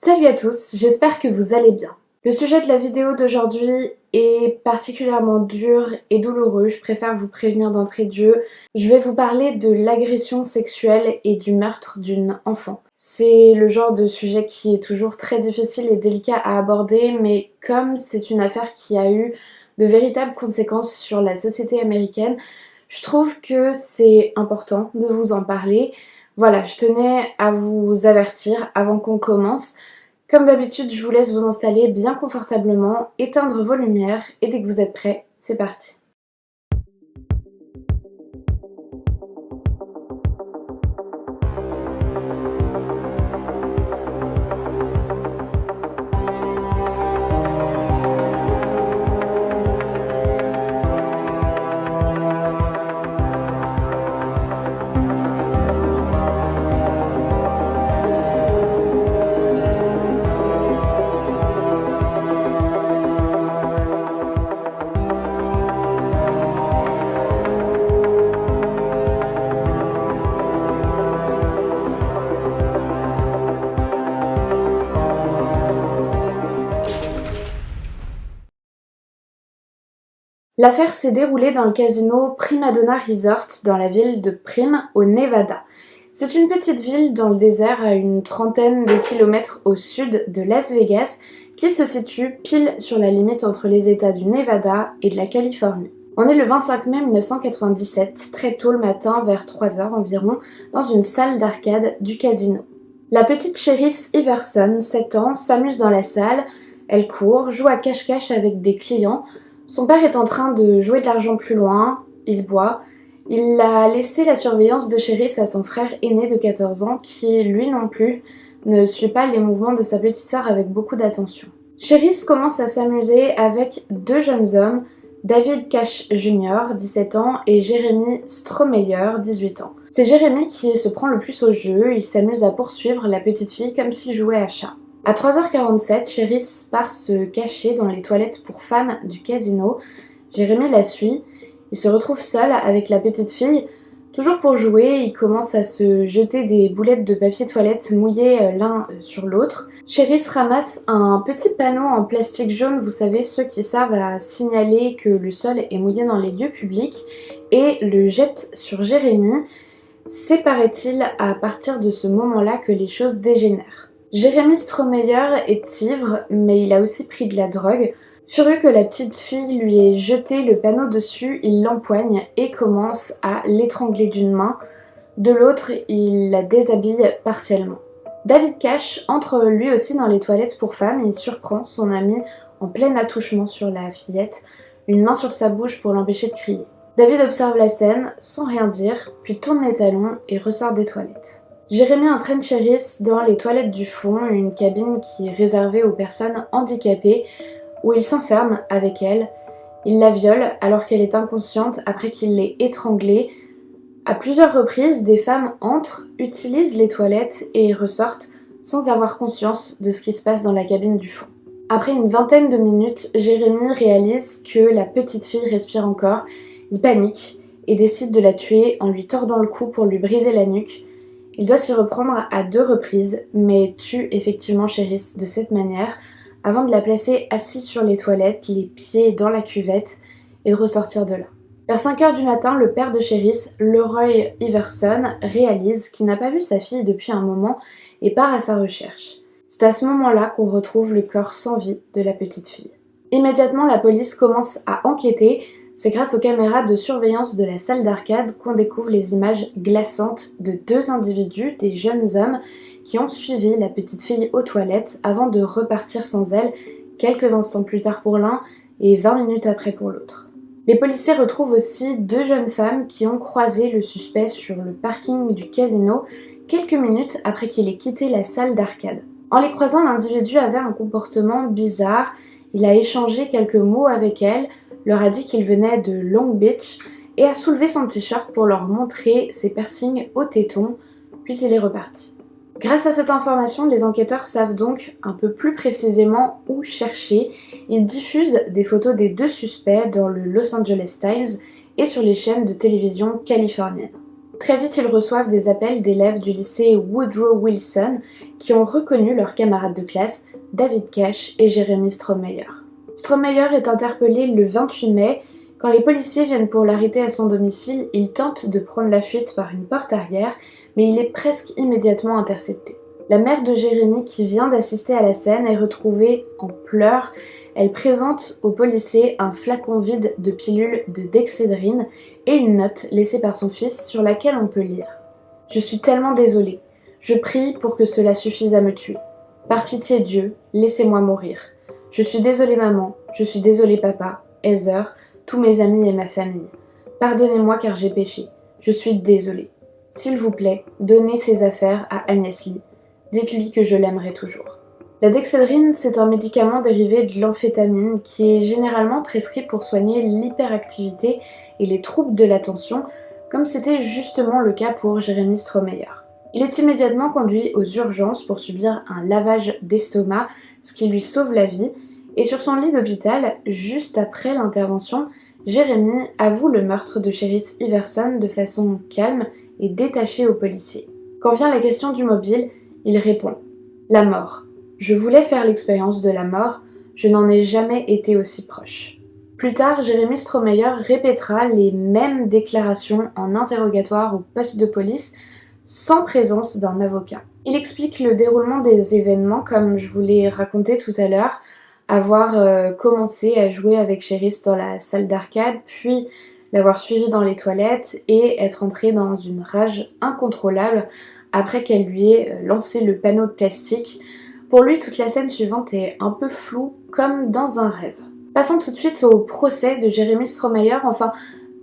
Salut à tous, j'espère que vous allez bien. Le sujet de la vidéo d'aujourd'hui est particulièrement dur et douloureux, je préfère vous prévenir d'entrée de jeu. Je vais vous parler de l'agression sexuelle et du meurtre d'une enfant. C'est le genre de sujet qui est toujours très difficile et délicat à aborder, mais comme c'est une affaire qui a eu de véritables conséquences sur la société américaine, je trouve que c'est important de vous en parler. Voilà, je tenais à vous avertir avant qu'on commence. Comme d'habitude, je vous laisse vous installer bien confortablement, éteindre vos lumières et dès que vous êtes prêts, c'est parti. L'affaire s'est déroulée dans le casino Prima Donna Resort dans la ville de Primm, au Nevada. C'est une petite ville dans le désert à une trentaine de kilomètres au sud de Las Vegas qui se situe pile sur la limite entre les États du Nevada et de la Californie. On est le 25 mai 1997, très tôt le matin, vers 3h environ, dans une salle d'arcade du casino. La petite Cherise Iverson, 7 ans, s'amuse dans la salle, elle court, joue à cache-cache avec des clients. Son père est en train de jouer de l'argent plus loin, il boit. Il a laissé la surveillance de Cherise à son frère aîné de 14 ans qui, lui non plus, ne suit pas les mouvements de sa petite sœur avec beaucoup d'attention. Cherise commence à s'amuser avec deux jeunes hommes, David Cash Jr., 17 ans, et Jeremy Stromeyer, 18 ans. C'est Jeremy qui se prend le plus au jeu, il s'amuse à poursuivre la petite fille comme s'il jouait à chat. À 3h47, Cherise part se cacher dans les toilettes pour femmes du casino. Jérémy la suit. Il se retrouve seul avec la petite fille. Toujours pour jouer, il commence à se jeter des boulettes de papier toilette mouillées l'un sur l'autre. Cherise ramasse un petit panneau en plastique jaune, vous savez, ceux qui servent à signaler que le sol est mouillé dans les lieux publics, et le jette sur Jérémy. C'est, paraît-il, à partir de ce moment-là que les choses dégénèrent. Jeremy Stromeyer est ivre, mais il a aussi pris de la drogue. Furieux que la petite fille lui ait jeté le panneau dessus, il l'empoigne et commence à l'étrangler d'une main. De l'autre, il la déshabille partiellement. David Cash entre lui aussi dans les toilettes pour femmes et il surprend son ami en plein attouchement sur la fillette, une main sur sa bouche pour l'empêcher de crier. David observe la scène sans rien dire, puis tourne les talons et ressort des toilettes. Jérémy entraîne Cherise dans les toilettes du fond, une cabine qui est réservée aux personnes handicapées, où il s'enferme avec elle. Il la viole alors qu'elle est inconsciente après qu'il l'ait étranglée. À plusieurs reprises, des femmes entrent, utilisent les toilettes et ressortent sans avoir conscience de ce qui se passe dans la cabine du fond. Après une vingtaine de minutes, Jérémy réalise que la petite fille respire encore. Il panique et décide de la tuer en lui tordant le cou pour lui briser la nuque. Il doit s'y reprendre à 2 reprises, mais tue effectivement Cherise de cette manière, avant de la placer assise sur les toilettes, les pieds dans la cuvette, et de ressortir de là. Vers 5h du matin, le père de Cherise, Leroy Iverson, réalise qu'il n'a pas vu sa fille depuis un moment et part à sa recherche. C'est à ce moment-là qu'on retrouve le corps sans vie de la petite fille. Immédiatement, la police commence à enquêter. C'est grâce aux caméras de surveillance de la salle d'arcade qu'on découvre les images glaçantes de 2 individus, des jeunes hommes, qui ont suivi la petite fille aux toilettes avant de repartir sans elle, quelques instants plus tard pour l'un et 20 minutes après pour l'autre. Les policiers retrouvent aussi 2 jeunes femmes qui ont croisé le suspect sur le parking du casino quelques minutes après qu'il ait quitté la salle d'arcade. En les croisant, l'individu avait un comportement bizarre, il a échangé quelques mots avec elles, leur a dit qu'il venait de Long Beach et a soulevé son t-shirt pour leur montrer ses piercings au téton, puis il est reparti. Grâce à cette information, les enquêteurs savent donc un peu plus précisément où chercher. Ils diffusent des photos des 2 suspects dans le Los Angeles Times et sur les chaînes de télévision californiennes. Très vite, ils reçoivent des appels d'élèves du lycée Woodrow Wilson qui ont reconnu leurs camarades de classe, David Cash et Jeremy Strohmeyer. Strohmeyer est interpellé le 28 mai. Quand les policiers viennent pour l'arrêter à son domicile, il tente de prendre la fuite par une porte arrière, mais il est presque immédiatement intercepté. La mère de Jeremy, qui vient d'assister à la scène, est retrouvée en pleurs. Elle présente aux policiers un flacon vide de pilules de dexédrine et une note laissée par son fils sur laquelle on peut lire « Je suis tellement désolée. Je prie pour que cela suffise à me tuer. Par pitié Dieu, laissez-moi mourir. Je suis désolée maman, je suis désolée papa, Heather, tous mes amis et ma famille. Pardonnez-moi car j'ai péché. Je suis désolée. S'il vous plaît, donnez ces affaires à Agnès Lee. Dites-lui que je l'aimerai toujours. » La dexédrine, c'est un médicament dérivé de l'amphétamine qui est généralement prescrit pour soigner l'hyperactivité et les troubles de l'attention, comme c'était justement le cas pour Jeremy Strohmeyer. Il est immédiatement conduit aux urgences pour subir un lavage d'estomac, ce qui lui sauve la vie, et sur son lit d'hôpital, juste après l'intervention, Jeremy avoue le meurtre de Sheriff Iverson de façon calme et détachée aux policiers. Quand vient la question du mobile, il répond « La mort. Je voulais faire l'expérience de la mort, je n'en ai jamais été aussi proche. » Plus tard, Jeremy Strohmeyer répétera les mêmes déclarations en interrogatoire au poste de police, sans présence d'un avocat. Il explique le déroulement des événements comme je vous l'ai raconté tout à l'heure, avoir commencé à jouer avec Sheriff dans la salle d'arcade, puis l'avoir suivi dans les toilettes et être entré dans une rage incontrôlable après qu'elle lui ait lancé le panneau de plastique. Pour lui, toute la scène suivante est un peu floue, comme dans un rêve. Passons tout de suite au procès de Jeremy Strohmeyer, enfin,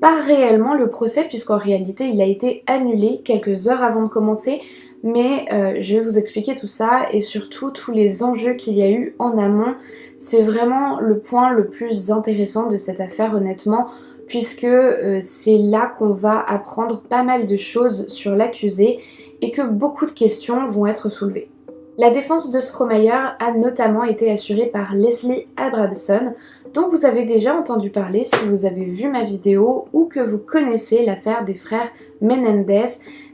pas réellement le procès, puisqu'en réalité, il a été annulé quelques heures avant de commencer, mais je vais vous expliquer tout ça, et surtout tous les enjeux qu'il y a eu en amont. C'est vraiment le point le plus intéressant de cette affaire, honnêtement, puisque c'est là qu'on va apprendre pas mal de choses sur l'accusé, et que beaucoup de questions vont être soulevées. La défense de Strohmeyer a notamment été assurée par Leslie Abramson, dont vous avez déjà entendu parler si vous avez vu ma vidéo ou que vous connaissez l'affaire des frères Menendez.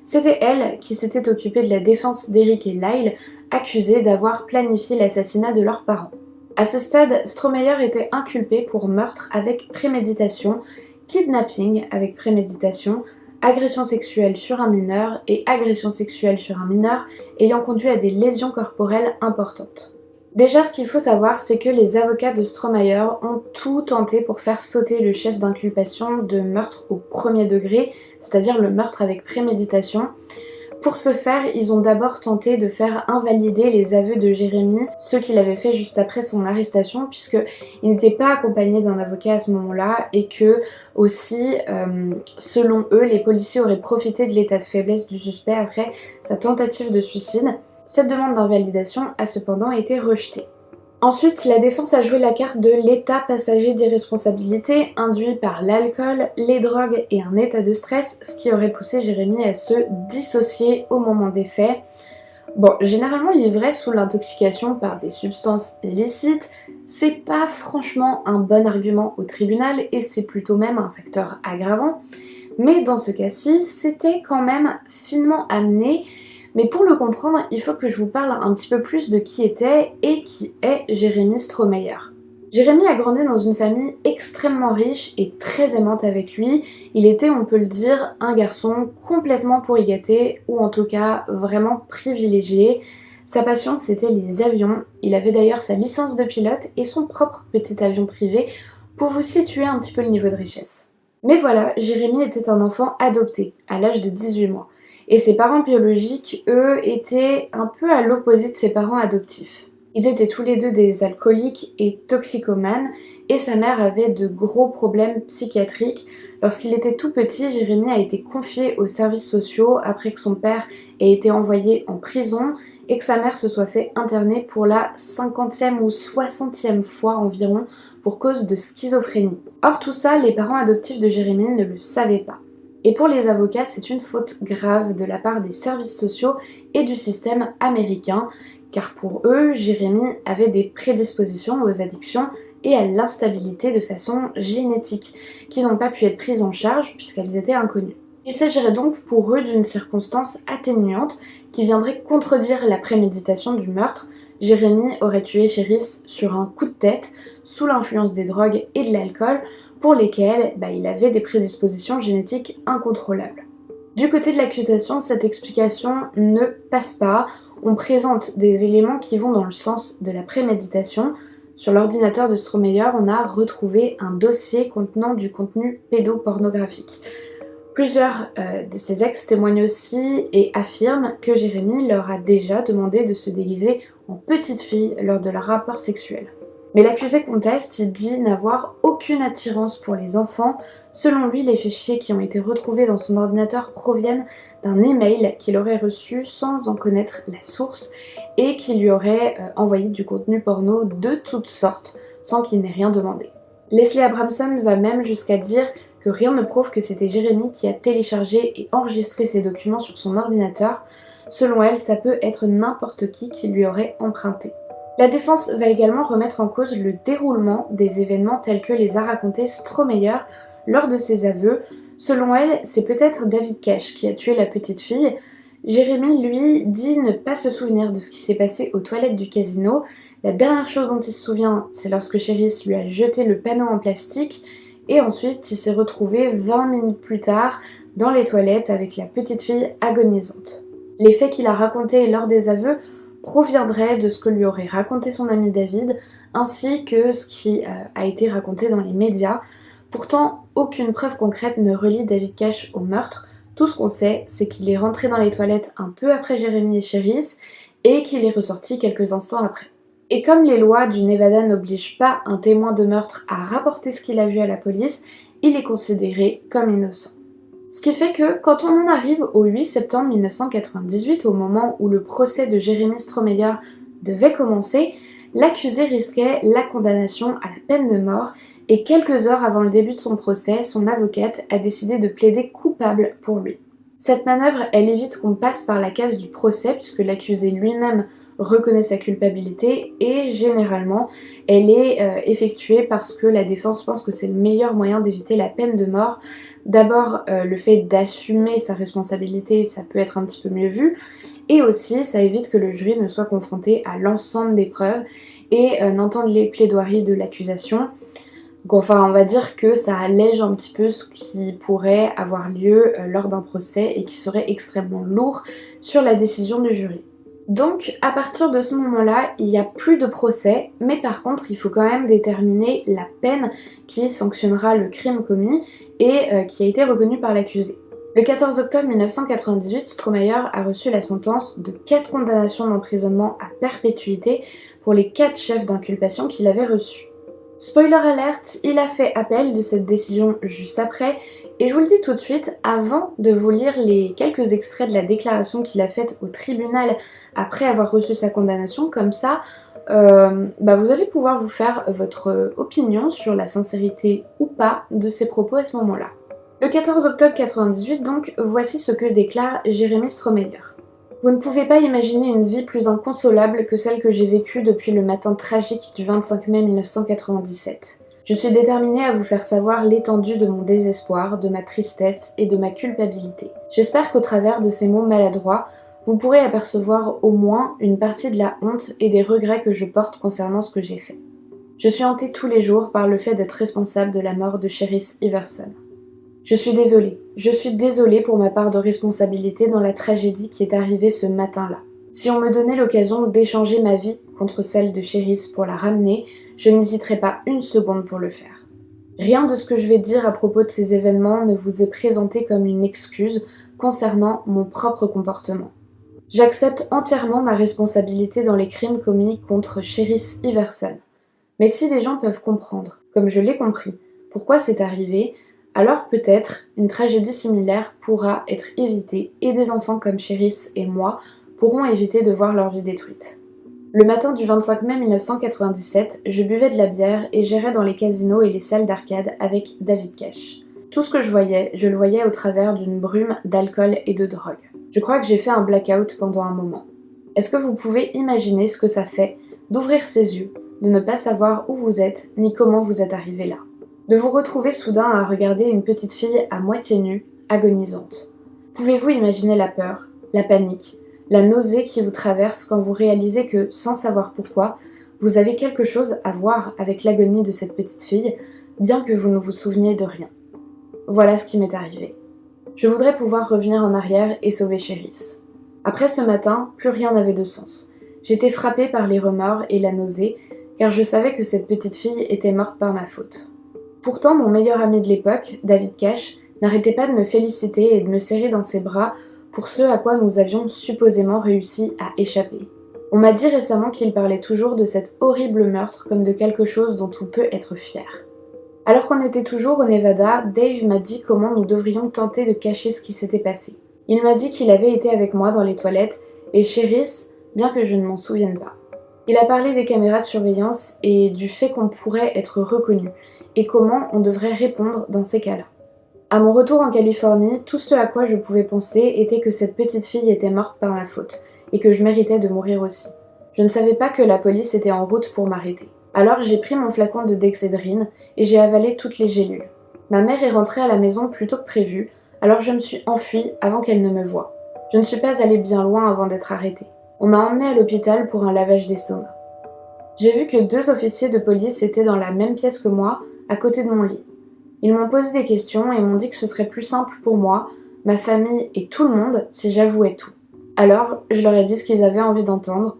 C'était elle qui s'était occupée de la défense d'Eric et Lyle, accusés d'avoir planifié l'assassinat de leurs parents. À ce stade, Strohmeyer était inculpé pour meurtre avec préméditation, kidnapping avec préméditation, agression sexuelle sur un mineur et agression sexuelle sur un mineur ayant conduit à des lésions corporelles importantes. Déjà, ce qu'il faut savoir, c'est que les avocats de Strohmeyer ont tout tenté pour faire sauter le chef d'inculpation de meurtre au premier degré, c'est-à-dire le meurtre avec préméditation. Pour ce faire, ils ont d'abord tenté de faire invalider les aveux de Jeremy, ceux qu'il avait fait juste après son arrestation, puisqu'il n'était pas accompagné d'un avocat à ce moment-là, et que aussi, selon eux, les policiers auraient profité de l'état de faiblesse du suspect après sa tentative de suicide. Cette demande d'invalidation a cependant été rejetée. Ensuite, la défense a joué la carte de l'état passager d'irresponsabilité induit par l'alcool, les drogues et un état de stress, ce qui aurait poussé Jeremy à se dissocier au moment des faits. Bon, généralement l'ivresse ou l'intoxication par des substances illicites, c'est pas franchement un bon argument au tribunal et c'est plutôt même un facteur aggravant, mais dans ce cas-ci, c'était quand même finement amené. Mais pour le comprendre, il faut que je vous parle un petit peu plus de qui était et qui est Jeremy Strohmeyer. Jeremy a grandi dans une famille extrêmement riche et très aimante avec lui. Il était, on peut le dire, un garçon complètement pourri gâté, ou en tout cas vraiment privilégié. Sa passion, c'était les avions. Il avait d'ailleurs sa licence de pilote et son propre petit avion privé pour vous situer un petit peu le niveau de richesse. Mais voilà, Jeremy était un enfant adopté à l'âge de 18 mois. Et ses parents biologiques, eux, étaient un peu à l'opposé de ses parents adoptifs. Ils étaient tous les deux des alcooliques et toxicomanes, et sa mère avait de gros problèmes psychiatriques. Lorsqu'il était tout petit, Jeremy a été confié aux services sociaux après que son père ait été envoyé en prison et que sa mère se soit fait interner pour la 50e ou 60e fois environ pour cause de schizophrénie. Or tout ça, les parents adoptifs de Jeremy ne le savaient pas. Et pour les avocats, c'est une faute grave de la part des services sociaux et du système américain, car pour eux, Jeremy avait des prédispositions aux addictions et à l'instabilité de façon génétique, qui n'ont pas pu être prises en charge puisqu'elles étaient inconnues. Il s'agirait donc pour eux d'une circonstance atténuante qui viendrait contredire la préméditation du meurtre. Jérémy aurait tué Chériss sur un coup de tête, sous l'influence des drogues et de l'alcool, pour lesquels il avait des prédispositions génétiques incontrôlables. Du côté de l'accusation, cette explication ne passe pas. On présente des éléments qui vont dans le sens de la préméditation. Sur l'ordinateur de Stromeyer, on a retrouvé un dossier contenant du contenu pédopornographique. Plusieurs de ses ex témoignent aussi et affirment que Jérémy leur a déjà demandé de se déguiser en petite fille lors de leur rapport sexuel. Mais l'accusé conteste, il dit n'avoir aucune attirance pour les enfants. Selon lui, les fichiers qui ont été retrouvés dans son ordinateur proviennent d'un email qu'il aurait reçu sans en connaître la source et qui lui aurait envoyé du contenu porno de toutes sortes sans qu'il n'ait rien demandé. Leslie Abramson va même jusqu'à dire que rien ne prouve que c'était Jérémy qui a téléchargé et enregistré ces documents sur son ordinateur. Selon elle, ça peut être n'importe qui lui aurait emprunté. La défense va également remettre en cause le déroulement des événements tels que les a racontés Stromeyer lors de ses aveux. Selon elle, c'est peut-être David Cash qui a tué la petite fille. Jérémy, lui, dit ne pas se souvenir de ce qui s'est passé aux toilettes du casino. La dernière chose dont il se souvient, c'est lorsque Chériss lui a jeté le panneau en plastique et ensuite il s'est retrouvé 20 minutes plus tard dans les toilettes avec la petite fille agonisante. Les faits qu'il a racontés lors des aveux proviendrait de ce que lui aurait raconté son ami David, ainsi que ce qui a été raconté dans les médias. Pourtant, aucune preuve concrète ne relie David Cash au meurtre. Tout ce qu'on sait, c'est qu'il est rentré dans les toilettes un peu après Jérémy et Chériss, et qu'il est ressorti quelques instants après. Et comme les lois du Nevada n'obligent pas un témoin de meurtre à rapporter ce qu'il a vu à la police, il est considéré comme innocent. Ce qui fait que, quand on en arrive au 8 septembre 1998, au moment où le procès de Jérémy Stromeyer devait commencer, l'accusé risquait la condamnation à la peine de mort et quelques heures avant le début de son procès, son avocate a décidé de plaider coupable pour lui. Cette manœuvre, elle évite qu'on passe par la case du procès puisque l'accusé lui-même reconnaît sa culpabilité et généralement elle est effectuée parce que la défense pense que c'est le meilleur moyen d'éviter la peine de mort. D'abord, le fait d'assumer sa responsabilité, ça peut être un petit peu mieux vu, et aussi ça évite que le jury ne soit confronté à l'ensemble des preuves et n'entende les plaidoiries de l'accusation. Donc enfin, on va dire que ça allège un petit peu ce qui pourrait avoir lieu lors d'un procès et qui serait extrêmement lourd sur la décision du jury. Donc, à partir de ce moment-là, il n'y a plus de procès, mais par contre, il faut quand même déterminer la peine qui sanctionnera le crime commis et qui a été reconnue par l'accusé. Le 14 octobre 1998, Stromeyer a reçu la sentence de 4 condamnations d'emprisonnement à perpétuité pour les 4 chefs d'inculpation qu'il avait reçus. Spoiler alert, il a fait appel de cette décision juste après, et je vous le dis tout de suite, avant de vous lire les quelques extraits de la déclaration qu'il a faite au tribunal après avoir reçu sa condamnation, comme ça, vous allez pouvoir vous faire votre opinion sur la sincérité ou pas de ses propos à ce moment-là. Le 14 octobre 1998, donc, voici ce que déclare Jérémy Stromeyer. Vous ne pouvez pas imaginer une vie plus inconsolable que celle que j'ai vécue depuis le matin tragique du 25 mai 1997. Je suis déterminée à vous faire savoir l'étendue de mon désespoir, de ma tristesse et de ma culpabilité. J'espère qu'au travers de ces mots maladroits, vous pourrez apercevoir au moins une partie de la honte et des regrets que je porte concernant ce que j'ai fait. Je suis hantée tous les jours par le fait d'être responsable de la mort de Chériss Everson. Je suis désolée pour ma part de responsabilité dans la tragédie qui est arrivée ce matin-là. Si on me donnait l'occasion d'échanger ma vie contre celle de Chériss pour la ramener, je n'hésiterais pas une seconde pour le faire. Rien de ce que je vais dire à propos de ces événements ne vous est présenté comme une excuse concernant mon propre comportement. J'accepte entièrement ma responsabilité dans les crimes commis contre Chériss Everson. Mais si des gens peuvent comprendre, comme je l'ai compris, pourquoi c'est arrivé, alors peut-être une tragédie similaire pourra être évitée et des enfants comme Chériss et moi pourront éviter de voir leur vie détruite. Le matin du 25 mai 1997, je buvais de la bière et j'errais dans les casinos et les salles d'arcade avec David Cash. Tout ce que je le voyais au travers d'une brume d'alcool et de drogue. Je crois que j'ai fait un blackout pendant un moment. Est-ce que vous pouvez imaginer ce que ça fait d'ouvrir ses yeux, de ne pas savoir où vous êtes ni comment vous êtes arrivé là? De vous retrouver soudain à regarder une petite fille à moitié nue, agonisante. Pouvez-vous imaginer la peur, la panique, la nausée qui vous traverse quand vous réalisez que, sans savoir pourquoi, vous avez quelque chose à voir avec l'agonie de cette petite fille, bien que vous ne vous souveniez de rien. Voilà ce qui m'est arrivé. Je voudrais pouvoir revenir en arrière et sauver Chérisse. Après ce matin, plus rien n'avait de sens. J'étais frappée par les remords et la nausée, car je savais que cette petite fille était morte par ma faute. Pourtant, mon meilleur ami de l'époque, David Cash, n'arrêtait pas de me féliciter et de me serrer dans ses bras pour ce à quoi nous avions supposément réussi à échapper. On m'a dit récemment qu'il parlait toujours de cet horrible meurtre comme de quelque chose dont on peut être fier. Alors qu'on était toujours au Nevada, Dave m'a dit comment nous devrions tenter de cacher ce qui s'était passé. Il m'a dit qu'il avait été avec moi dans les toilettes et Chérisse, bien que je ne m'en souvienne pas. Il a parlé des caméras de surveillance et du fait qu'on pourrait être reconnu et comment on devrait répondre dans ces cas-là. À mon retour en Californie, tout ce à quoi je pouvais penser était que cette petite fille était morte par ma faute et que je méritais de mourir aussi. Je ne savais pas que la police était en route pour m'arrêter. Alors j'ai pris mon flacon de Dexedrine et j'ai avalé toutes les gélules. Ma mère est rentrée à la maison plus tôt que prévu, alors je me suis enfuie avant qu'elle ne me voie. Je ne suis pas allée bien loin avant d'être arrêtée. On m'a emmenée à l'hôpital pour un lavage d'estomac. J'ai vu que 2 officiers de police étaient dans la même pièce que moi, à côté de mon lit. Ils m'ont posé des questions et m'ont dit que ce serait plus simple pour moi, ma famille et tout le monde si j'avouais tout. Alors, je leur ai dit ce qu'ils avaient envie d'entendre,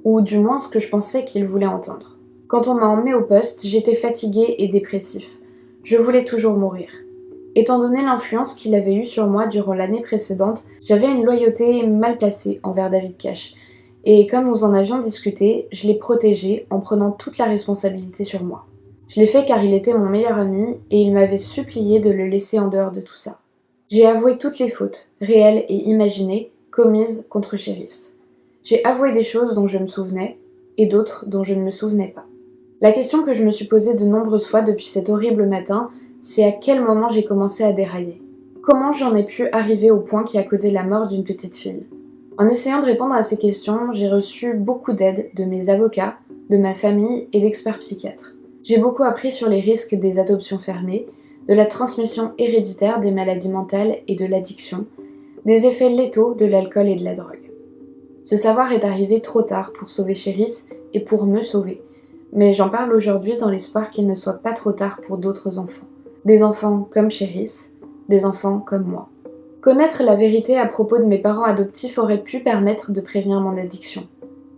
ou du moins ce que je pensais qu'ils voulaient entendre. Quand on m'a emmenée au poste, j'étais fatiguée et dépressif. Je voulais toujours mourir. Étant donné l'influence qu'il avait eue sur moi durant l'année précédente, j'avais une loyauté mal placée envers David Cash. Et comme nous en avions discuté, je l'ai protégé en prenant toute la responsabilité sur moi. Je l'ai fait car il était mon meilleur ami et il m'avait supplié de le laisser en dehors de tout ça. J'ai avoué toutes les fautes, réelles et imaginées, commises contre Chérisse. J'ai avoué des choses dont je me souvenais et d'autres dont je ne me souvenais pas. La question que je me suis posée de nombreuses fois depuis cet horrible matin, c'est à quel moment j'ai commencé à dérailler. Comment j'en ai pu arriver au point qui a causé la mort d'une petite fille? En essayant de répondre à ces questions, j'ai reçu beaucoup d'aide de mes avocats, de ma famille et d'experts psychiatres. J'ai beaucoup appris sur les risques des adoptions fermées, de la transmission héréditaire des maladies mentales et de l'addiction, des effets létaux de l'alcool et de la drogue. Ce savoir est arrivé trop tard pour sauver Chérisse et pour me sauver, mais j'en parle aujourd'hui dans l'espoir qu'il ne soit pas trop tard pour d'autres enfants. Des enfants comme Chérisse, des enfants comme moi. Connaître la vérité à propos de mes parents adoptifs aurait pu permettre de prévenir mon addiction.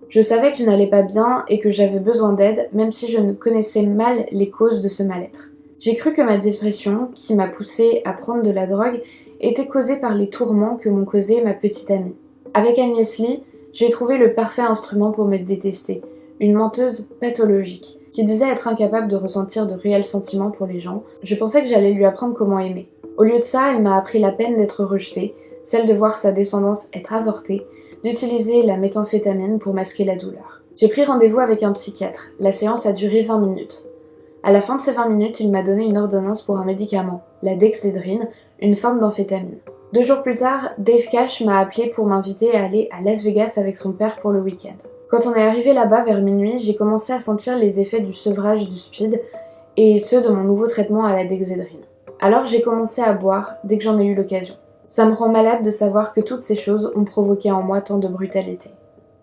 Je savais que je n'allais pas bien et que j'avais besoin d'aide, même si je ne connaissais mal les causes de ce mal-être. J'ai cru que ma dépression, qui m'a poussée à prendre de la drogue, était causée par les tourments que m'ont causés ma petite amie. Avec Agnès Lee, j'ai trouvé le parfait instrument pour me détester, une menteuse pathologique, qui disait être incapable de ressentir de réels sentiments pour les gens. Je pensais que j'allais lui apprendre comment aimer. Au lieu de ça, elle m'a appris la peine d'être rejetée, celle de voir sa descendance être avortée, d'utiliser la méthamphétamine pour masquer la douleur. J'ai pris rendez-vous avec un psychiatre. La séance a duré 20 minutes. À la fin de ces 20 minutes, il m'a donné une ordonnance pour un médicament, la dexédrine, une forme d'amphétamine. 2 jours plus tard, Dave Cash m'a appelé pour m'inviter à aller à Las Vegas avec son père pour le week-end. Quand on est arrivé là-bas vers minuit, j'ai commencé à sentir les effets du sevrage du speed et ceux de mon nouveau traitement à la dexédrine. Alors j'ai commencé à boire dès que j'en ai eu l'occasion. Ça me rend malade de savoir que toutes ces choses ont provoqué en moi tant de brutalité.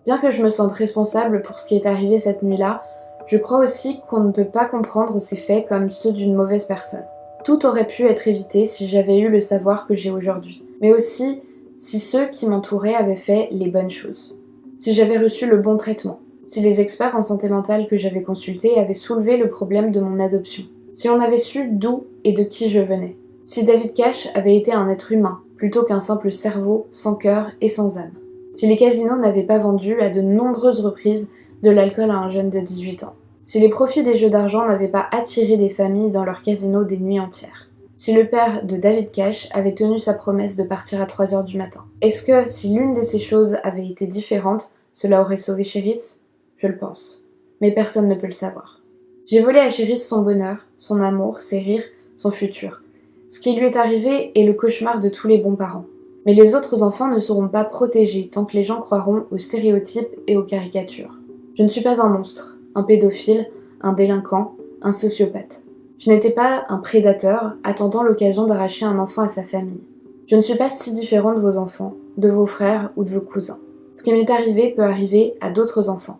Bien que je me sente responsable pour ce qui est arrivé cette nuit-là, je crois aussi qu'on ne peut pas comprendre ces faits comme ceux d'une mauvaise personne. Tout aurait pu être évité si j'avais eu le savoir que j'ai aujourd'hui, mais aussi si ceux qui m'entouraient avaient fait les bonnes choses. Si j'avais reçu le bon traitement, si les experts en santé mentale que j'avais consultés avaient soulevé le problème de mon adoption, si on avait su d'où et de qui je venais, si David Cash avait été un être humain plutôt qu'un simple cerveau sans cœur et sans âme, si les casinos n'avaient pas vendu à de nombreuses reprises de l'alcool à un jeune de 18 ans, si les profits des jeux d'argent n'avaient pas attiré des familles dans leurs casinos des nuits entières, si le père de David Cash avait tenu sa promesse de partir à 3 heures du matin. Est-ce que, si l'une de ces choses avait été différente, cela aurait sauvé Chérisse? Je le pense. Mais personne ne peut le savoir. J'ai volé à Chérisse son bonheur, son amour, ses rires, son futur. Ce qui lui est arrivé est le cauchemar de tous les bons parents. Mais les autres enfants ne seront pas protégés tant que les gens croiront aux stéréotypes et aux caricatures. Je ne suis pas un monstre, un pédophile, un délinquant, un sociopathe. Je n'étais pas un prédateur attendant l'occasion d'arracher un enfant à sa famille. Je ne suis pas si différente de vos enfants, de vos frères ou de vos cousins. Ce qui m'est arrivé peut arriver à d'autres enfants.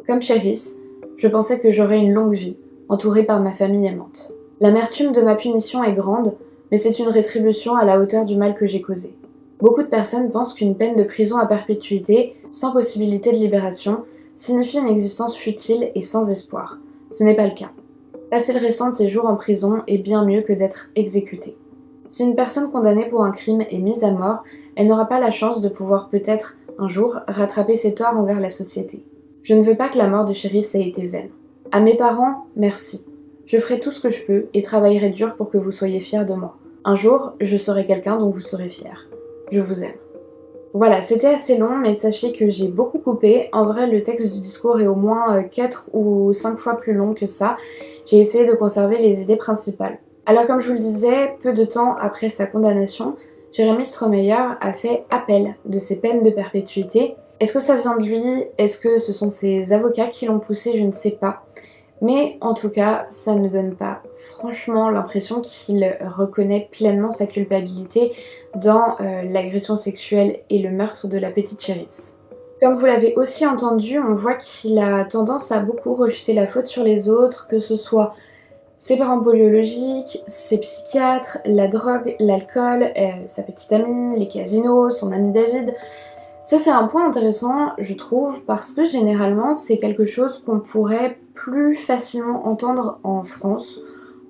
Comme Cherish, je pensais que j'aurais une longue vie, entourée par ma famille aimante. L'amertume de ma punition est grande, mais c'est une rétribution à la hauteur du mal que j'ai causé. Beaucoup de personnes pensent qu'une peine de prison à perpétuité, sans possibilité de libération, signifie une existence futile et sans espoir. Ce n'est pas le cas. Passer le restant de ses jours en prison est bien mieux que d'être exécuté. Si une personne condamnée pour un crime est mise à mort, elle n'aura pas la chance de pouvoir peut-être, un jour, rattraper ses torts envers la société. Je ne veux pas que la mort de Cherish ait été vaine. À mes parents, merci. Je ferai tout ce que je peux et travaillerai dur pour que vous soyez fiers de moi. Un jour, je serai quelqu'un dont vous serez fiers. Je vous aime. Voilà, c'était assez long, mais sachez que j'ai beaucoup coupé. En vrai, le texte du discours est au moins 4 ou 5 fois plus long que ça. J'ai essayé de conserver les idées principales. Alors comme je vous le disais, peu de temps après sa condamnation, Jérémy Strohmeyer a fait appel de ses peines de perpétuité. Est-ce que ça vient de lui? Est-ce que ce sont ses avocats qui l'ont poussé? Je ne sais pas. Mais en tout cas, ça ne donne pas franchement l'impression qu'il reconnaît pleinement sa culpabilité dans l'agression sexuelle et le meurtre de la petite Cherish. Comme vous l'avez aussi entendu, on voit qu'il a tendance à beaucoup rejeter la faute sur les autres, que ce soit ses parents biologiques, ses psychiatres, la drogue, l'alcool, sa petite amie, les casinos, son ami David. Ça c'est un point intéressant je trouve parce que généralement c'est quelque chose qu'on pourrait plus facilement entendre en France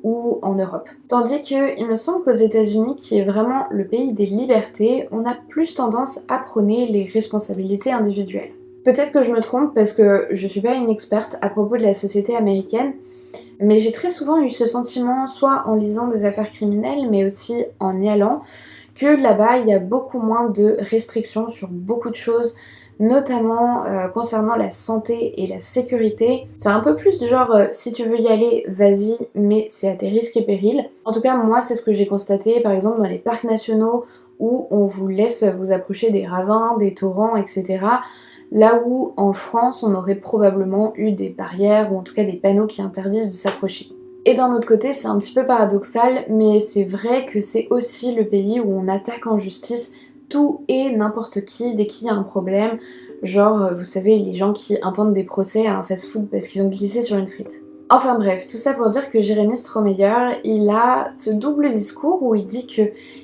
ou en Europe. Tandis que il me semble qu'aux États-Unis, qui est vraiment le pays des libertés, on a plus tendance à prôner les responsabilités individuelles. Peut-être que je me trompe parce que je suis pas une experte à propos de la société américaine, mais j'ai très souvent eu ce sentiment, soit en lisant des affaires criminelles, mais aussi en y allant, que là-bas il y a beaucoup moins de restrictions sur beaucoup de choses, notamment concernant la santé et la sécurité. C'est un peu plus du genre si tu veux y aller, vas-y, mais c'est à tes risques et périls. En tout cas, moi c'est ce que j'ai constaté par exemple dans les parcs nationaux où on vous laisse vous approcher des ravins, des torrents, etc. Là où en France on aurait probablement eu des barrières ou en tout cas des panneaux qui interdisent de s'approcher. Et d'un autre côté, c'est un petit peu paradoxal, mais c'est vrai que c'est aussi le pays où on attaque en justice tout et n'importe qui dès qu'il y a un problème. Genre, vous savez, les gens qui intentent des procès à un fast-food parce qu'ils ont glissé sur une frite. Enfin bref, tout ça pour dire que Jérémy Strohmeyer, il a ce double discours où il dit que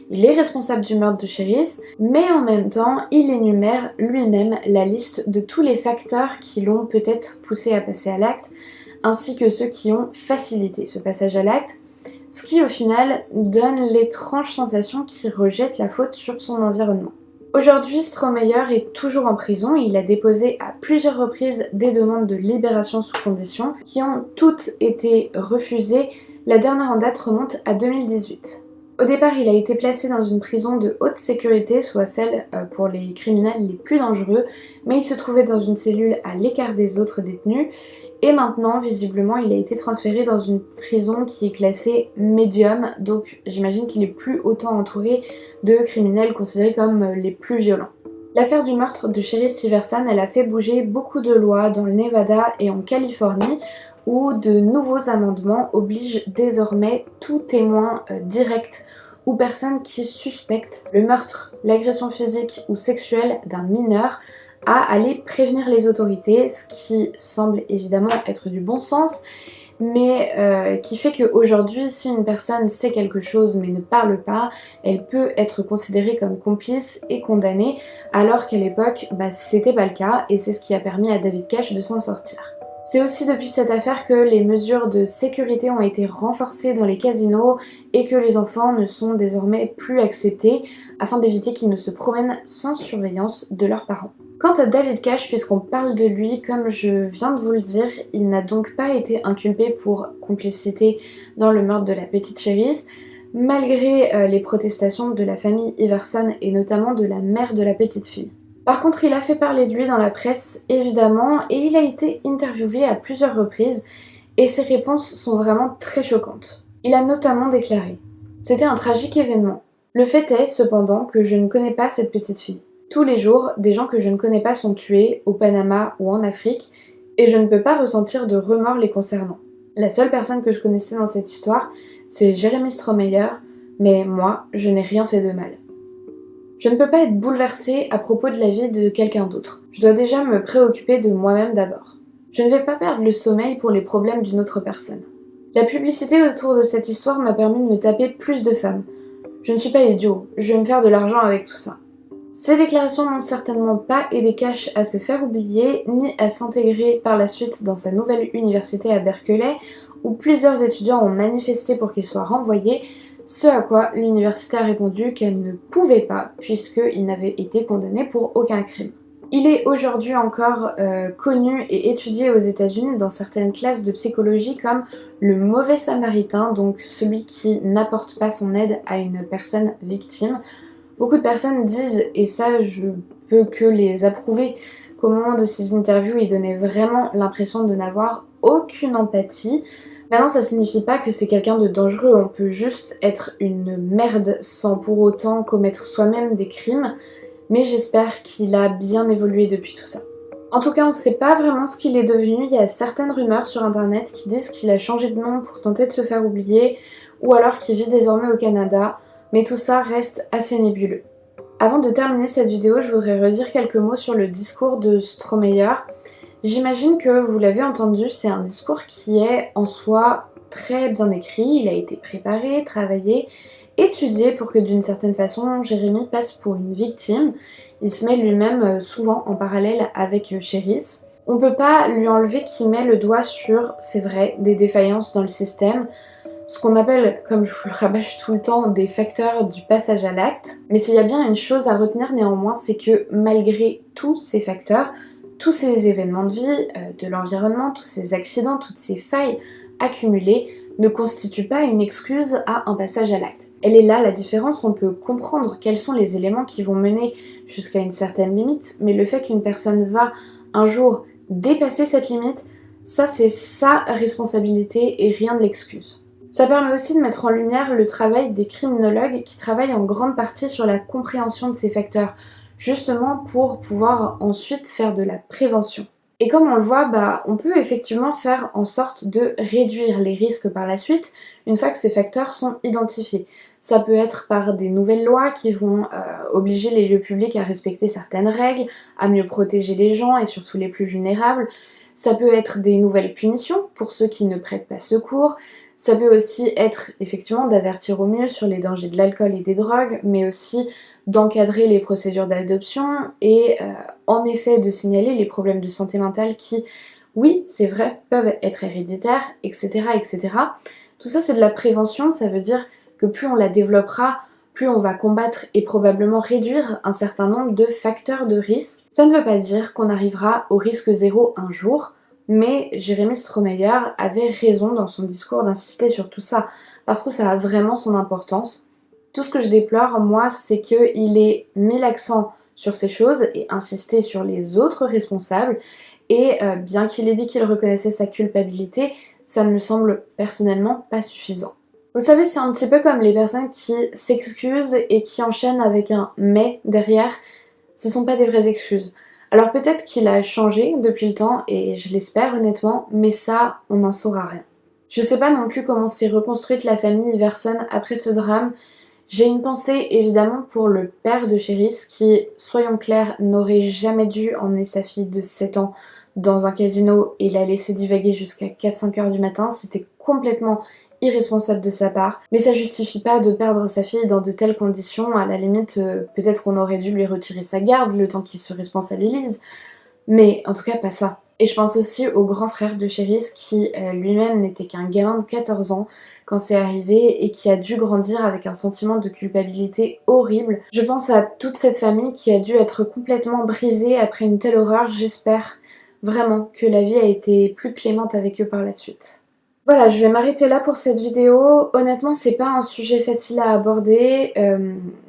il est responsable du meurtre de Cherish, mais en même temps, il énumère lui-même la liste de tous les facteurs qui l'ont peut-être poussé à passer à l'acte, ainsi que ceux qui ont facilité ce passage à l'acte, ce qui au final donne l'étrange sensation qu'il rejette la faute sur son environnement. Aujourd'hui, Strohmeyer est toujours en prison, il a déposé à plusieurs reprises des demandes de libération sous condition qui ont toutes été refusées, la dernière en date remonte à 2018. Au départ, il a été placé dans une prison de haute sécurité, soit celle pour les criminels les plus dangereux, mais il se trouvait dans une cellule à l'écart des autres détenus. Et maintenant, visiblement, il a été transféré dans une prison qui est classée médium, donc j'imagine qu'il est plus autant entouré de criminels considérés comme les plus violents. L'affaire du meurtre de Cherish Iverson, elle a fait bouger beaucoup de lois dans le Nevada et en Californie, où de nouveaux amendements obligent désormais tout témoin direct ou personne qui suspecte le meurtre, l'agression physique ou sexuelle d'un mineur à aller prévenir les autorités, ce qui semble évidemment être du bon sens, mais qui fait qu'aujourd'hui, si une personne sait quelque chose mais ne parle pas, elle peut être considérée comme complice et condamnée, alors qu'à l'époque, c'était pas le cas, et c'est ce qui a permis à David Cash de s'en sortir. C'est aussi depuis cette affaire que les mesures de sécurité ont été renforcées dans les casinos et que les enfants ne sont désormais plus acceptés afin d'éviter qu'ils ne se promènent sans surveillance de leurs parents. Quant à David Cash, puisqu'on parle de lui, comme je viens de vous le dire, il n'a donc pas été inculpé pour complicité dans le meurtre de la petite Cherish, malgré les protestations de la famille Iverson et notamment de la mère de la petite fille. Par contre, il a fait parler de lui dans la presse, évidemment, et il a été interviewé à plusieurs reprises, et ses réponses sont vraiment très choquantes. Il a notamment déclaré « C'était un tragique événement. Le fait est, cependant, que je ne connais pas cette petite fille. Tous les jours, des gens que je ne connais pas sont tués, au Panama ou en Afrique, et je ne peux pas ressentir de remords les concernant. La seule personne que je connaissais dans cette histoire, c'est Jérémy Strohmeyer, mais moi, je n'ai rien fait de mal. » Je ne peux pas être bouleversée à propos de la vie de quelqu'un d'autre. Je dois déjà me préoccuper de moi-même d'abord. Je ne vais pas perdre le sommeil pour les problèmes d'une autre personne. La publicité autour de cette histoire m'a permis de me taper plus de femmes. Je ne suis pas idiot, je vais me faire de l'argent avec tout ça. Ces déclarations n'ont certainement pas aidé Cash à se faire oublier, ni à s'intégrer par la suite dans sa nouvelle université à Berkeley, où plusieurs étudiants ont manifesté pour qu'il soit renvoyé, ce à quoi l'université a répondu qu'elle ne pouvait pas, puisqu'il n'avait été condamné pour aucun crime. Il est aujourd'hui encore connu et étudié aux États-Unis dans certaines classes de psychologie comme le mauvais samaritain, donc celui qui n'apporte pas son aide à une personne victime. Beaucoup de personnes disent, et ça je peux que les approuver, qu'au moment de ces interviews, il donnait vraiment l'impression de n'avoir aucune empathie. Maintenant, ça signifie pas que c'est quelqu'un de dangereux, on peut juste être une merde sans pour autant commettre soi-même des crimes, mais j'espère qu'il a bien évolué depuis tout ça. En tout cas, on ne sait pas vraiment ce qu'il est devenu, il y a certaines rumeurs sur internet qui disent qu'il a changé de nom pour tenter de se faire oublier, ou alors qu'il vit désormais au Canada, mais tout ça reste assez nébuleux. Avant de terminer cette vidéo, je voudrais redire quelques mots sur le discours de Strohmeyer. J'imagine que vous l'avez entendu, c'est un discours qui est en soi très bien écrit, il a été préparé, travaillé, étudié pour que d'une certaine façon Jérémy passe pour une victime. Il se met lui-même souvent en parallèle avec Cherise. On peut pas lui enlever qu'il met le doigt sur, c'est vrai, des défaillances dans le système, ce qu'on appelle, comme je vous le rabâche tout le temps, des facteurs du passage à l'acte. Mais s'il y a bien une chose à retenir néanmoins, c'est que malgré tous ces facteurs, tous ces événements de vie, de l'environnement, tous ces accidents, toutes ces failles accumulées ne constituent pas une excuse à un passage à l'acte. Elle est là la différence, on peut comprendre quels sont les éléments qui vont mener jusqu'à une certaine limite, mais le fait qu'une personne va un jour dépasser cette limite, ça c'est sa responsabilité et rien de l'excuse. Ça permet aussi de mettre en lumière le travail des criminologues qui travaillent en grande partie sur la compréhension de ces facteurs, justement pour pouvoir ensuite faire de la prévention. Et comme on le voit, on peut effectivement faire en sorte de réduire les risques par la suite une fois que ces facteurs sont identifiés. Ça peut être par des nouvelles lois qui vont obliger les lieux publics à respecter certaines règles, à mieux protéger les gens et surtout les plus vulnérables. Ça peut être des nouvelles punitions pour ceux qui ne prêtent pas secours. Ça peut aussi être effectivement d'avertir au mieux sur les dangers de l'alcool et des drogues, mais aussi d'encadrer les procédures d'adoption et en effet de signaler les problèmes de santé mentale qui, oui, c'est vrai, peuvent être héréditaires, etc., etc. Tout ça c'est de la prévention, ça veut dire que plus on la développera, plus on va combattre et probablement réduire un certain nombre de facteurs de risque. Ça ne veut pas dire qu'on arrivera au risque zéro un jour, mais Jérémy Strohmeyer avait raison dans son discours d'insister sur tout ça, parce que ça a vraiment son importance. Tout ce que je déplore, moi, c'est qu'il ait mis l'accent sur ces choses et insisté sur les autres responsables, et bien qu'il ait dit qu'il reconnaissait sa culpabilité, ça ne me semble personnellement pas suffisant. Vous savez, c'est un petit peu comme les personnes qui s'excusent et qui enchaînent avec un « mais » derrière, ce sont pas des vraies excuses. Alors peut-être qu'il a changé depuis le temps, et je l'espère honnêtement, mais ça, on n'en saura rien. Je sais pas non plus comment s'est reconstruite la famille Iverson après ce drame. J'ai une pensée évidemment pour le père de Cherise qui, soyons clairs, n'aurait jamais dû emmener sa fille de 7 ans dans un casino et la laisser divaguer jusqu'à 4-5 heures du matin. C'était complètement irresponsable de sa part, mais ça justifie pas de perdre sa fille dans de telles conditions. À la limite, peut-être qu'on aurait dû lui retirer sa garde le temps qu'il se responsabilise, mais en tout cas pas ça. Et je pense aussi au grand frère de Cherise qui lui-même n'était qu'un gamin de 14 ans quand c'est arrivé et qui a dû grandir avec un sentiment de culpabilité horrible. Je pense à toute cette famille qui a dû être complètement brisée après une telle horreur. J'espère vraiment que la vie a été plus clémente avec eux par la suite. Voilà, je vais m'arrêter là pour cette vidéo. Honnêtement, c'est pas un sujet facile à aborder.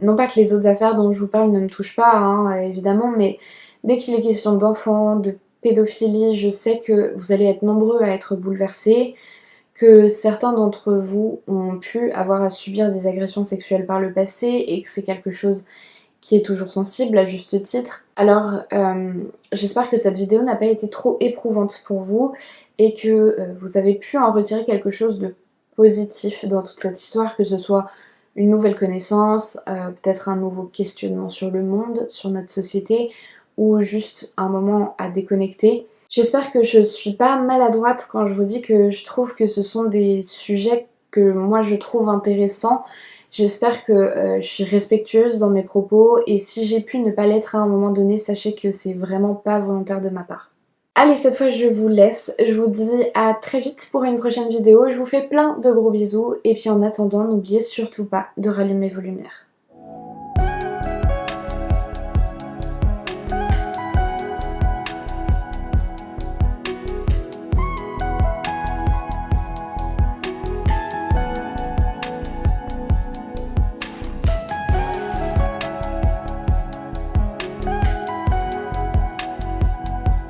Non pas que les autres affaires dont je vous parle ne me touchent pas, hein, évidemment, mais dès qu'il est question d'enfants, de pédophilie, je sais que vous allez être nombreux à être bouleversés, que certains d'entre vous ont pu avoir à subir des agressions sexuelles par le passé et que c'est quelque chose qui est toujours sensible à juste titre. Alors j'espère que cette vidéo n'a pas été trop éprouvante pour vous et que vous avez pu en retirer quelque chose de positif dans toute cette histoire, que ce soit une nouvelle connaissance, peut-être un nouveau questionnement sur le monde, sur notre société, ou juste un moment à déconnecter. J'espère que je suis pas maladroite quand je vous dis que je trouve que ce sont des sujets que moi je trouve intéressants. J'espère que je suis respectueuse dans mes propos et si j'ai pu ne pas l'être à un moment donné, sachez que c'est vraiment pas volontaire de ma part. Allez, cette fois je vous laisse, je vous dis à très vite pour une prochaine vidéo, je vous fais plein de gros bisous et puis en attendant, n'oubliez surtout pas de rallumer vos lumières.